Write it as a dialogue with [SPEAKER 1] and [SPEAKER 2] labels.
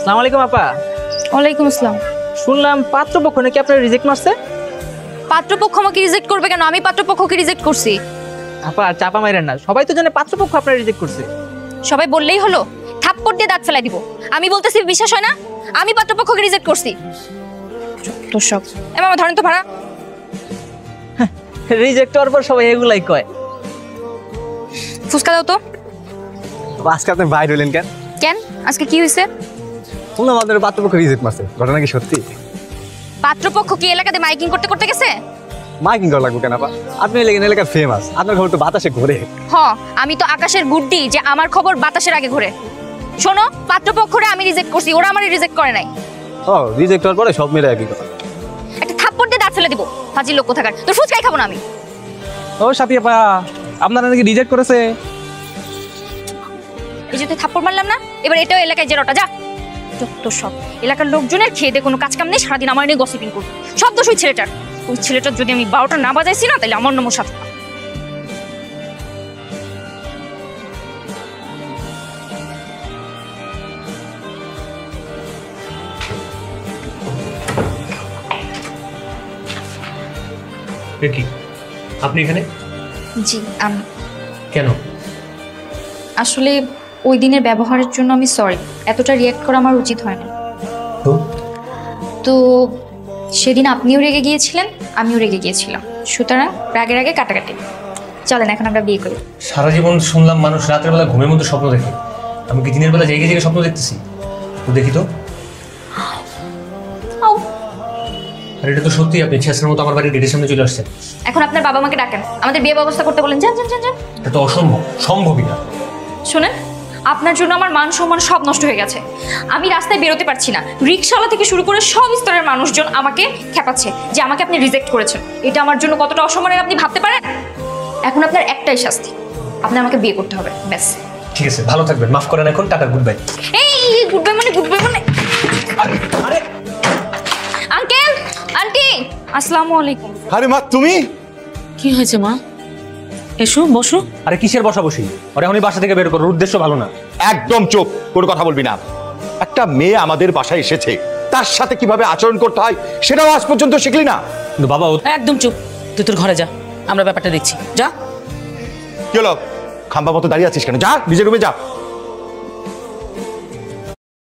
[SPEAKER 1] আসসালামু আলাইকুম আপা।
[SPEAKER 2] ওয়ালাইকুম আসসালাম।
[SPEAKER 1] শুনলাম পাত্রপক্ষ নাকি আপনার রিজেক্ট মারছে।
[SPEAKER 2] পাত্রপক্ষ আমাকে রিজেক্ট করবে কেন? আমি পাত্রপক্ষকে রিজেক্ট করছি।
[SPEAKER 1] আপা চাপা মাইরেন না, সবাই তো জানে পাত্রপক্ষ আপনার রিজেক্ট করছে।
[SPEAKER 2] সবাই বললেই হলো? থাপ্পড় দিয়ে দাঁত ফেলাই দিব। আমি বলতেছি বিশ্বাস হয় না? আমি পাত্রপক্ষকে রিজেক্ট করছি। তো সব মামা ধরেন তো ভাড়া।
[SPEAKER 1] রিজেক্ট হওয়ার পর সবাই এগুলাই কয়।
[SPEAKER 2] ফুসকা দাও তো।
[SPEAKER 3] আজকে আপনি বাইরে হলেন কেন?
[SPEAKER 2] কেন আজকে কি হয়েছে?
[SPEAKER 3] শুনলাম আপনার পাত্রপক্ষ রিজেক্ট মারছে, ঘটনা কি সত্যি?
[SPEAKER 2] পাত্রপক্ষ কি এলাকাতে মাইকিং করতে করতে গেছে?
[SPEAKER 3] মাইকিং করা লাগবে কেন আপা? আপনি লেগেন এলাকার ফেমাস, আপনার খবর তো বাতাসে ঘুরে।
[SPEAKER 2] হ, আমি তো আকাশের গুড্ডি যে আমার খবর বাতাসের আগে ঘুরে। শোনো, পাত্রপক্ষরে আমি রিজেক্ট করছি, ওরা আমারে রিজেক্ট করে নাই।
[SPEAKER 3] ও রিজেক্ট হওয়ার পরে সব মেরে একই কথা।
[SPEAKER 2] একটা থাপ্পড় দিয়ে দাঁত ফেলে দিব। ফাজিল লোক কোথাকার। তোর ফুচকাই খাবো না আমি।
[SPEAKER 4] ও সাথী আপা, আপনারা নাকি রিজেক্ট করেছে?
[SPEAKER 2] এই যে তুই থাপ্পড় মারলাম না, এবার এটাও এলাকায় যে রটা যা। যত সব এলাকার লোকজনের খেয়ে দিয়ে কোনো কাজ কাম নেই, সারাদিন আমার নিয়ে গসিপিং করবে। সব দোষ ওই ছেলেটার। ওই ছেলেটার যদি আমি 12টা না বাজাইছি না, তাহলে আমার নম্বর সাথে।
[SPEAKER 5] কি আপনি এখানে?
[SPEAKER 2] জি আমি
[SPEAKER 5] কেন?
[SPEAKER 2] আসলে ওই দিনের ব্যবহারের জন্য আমি সরি। এতটা রিয়াক্ট করা আমার উচিত হয় না। তো সেদিন আপনিও রেগে গিয়েছিলেন, আমিও রেগে গিয়েছিলাম, সুতরাং রাগের আগে কাটাকাটি। চলেন এখন আমরা বিয়ে করি।
[SPEAKER 5] সারা জীবন শুনলাম মানুষ রাতের বেলা ঘুমের মধ্যে স্বপ্ন দেখে, আমি কি দিনের বেলা জেগে জেগে স্বপ্ন দেখতেছি? তো দেখি তো। আর এটা তো সত্যি, আপনি ছেঁচড়ার মতো আমার বাড়ির গেটের সামনে চলে আসছেন।
[SPEAKER 2] এখন আপনার বাবা মাকে ডাকেন, আমাদের বিয়ে ব্যবস্থা করতে বলেন। যান যান যান যান।
[SPEAKER 5] এটা তো অসম্ভব, সম্ভবই না।
[SPEAKER 2] শোনেন, আপনার জন্য আমার মান সম্মান সব নষ্ট হয়ে গেছে। আমি রাস্তায় বেরোতে পারছি না। রিকশাওয়ালা থেকে শুরু করে সব স্তরের মানুষজন আমাকে খেপাচ্ছে যে আমাকে আপনি রিজেক্ট করেছেন। এটা আমার জন্য কতটা অসম্মানের আপনি ভাবতে পারেন? এখন আপনার একটাই শাস্তি, আপনার আমাকে বিয়ে করতে হবে, ব্যাস।
[SPEAKER 5] ঠিক আছে, ভালো থাকবেন, মাফ করেন এখন, টাটা, গুড বাই।
[SPEAKER 2] এই গুড বাই মানে গুড বাই মানে?
[SPEAKER 5] আরে
[SPEAKER 2] আঙ্কেল, আন্টি, আসসালামু আলাইকুম।
[SPEAKER 6] আরে মা তুমি?
[SPEAKER 7] কি হয়েছে মা? এসো বসো।
[SPEAKER 5] আরে কিসের বসাবসি? ওর এখনই বাসা থেকে বের করার উদ্দেশ্য ভালো না।
[SPEAKER 6] একদম চুপ, কোনো কথা বলবি না। একটা মেয়ে আমাদের বাসায় এসেছে, তার সাথে কিভাবে আচরণ করতে হয় সেটাও আজ পর্যন্ত শিখলি না।
[SPEAKER 5] কিন্তু বাবা
[SPEAKER 7] একদম চুপ, তুই তোর ঘরে যা, আমরা ব্যাপারটা দেখছি। যা।
[SPEAKER 6] কি হলো, খাম্বা মতো দাঁড়িয়ে আছিস কেন? যা নিজের রুমে যা।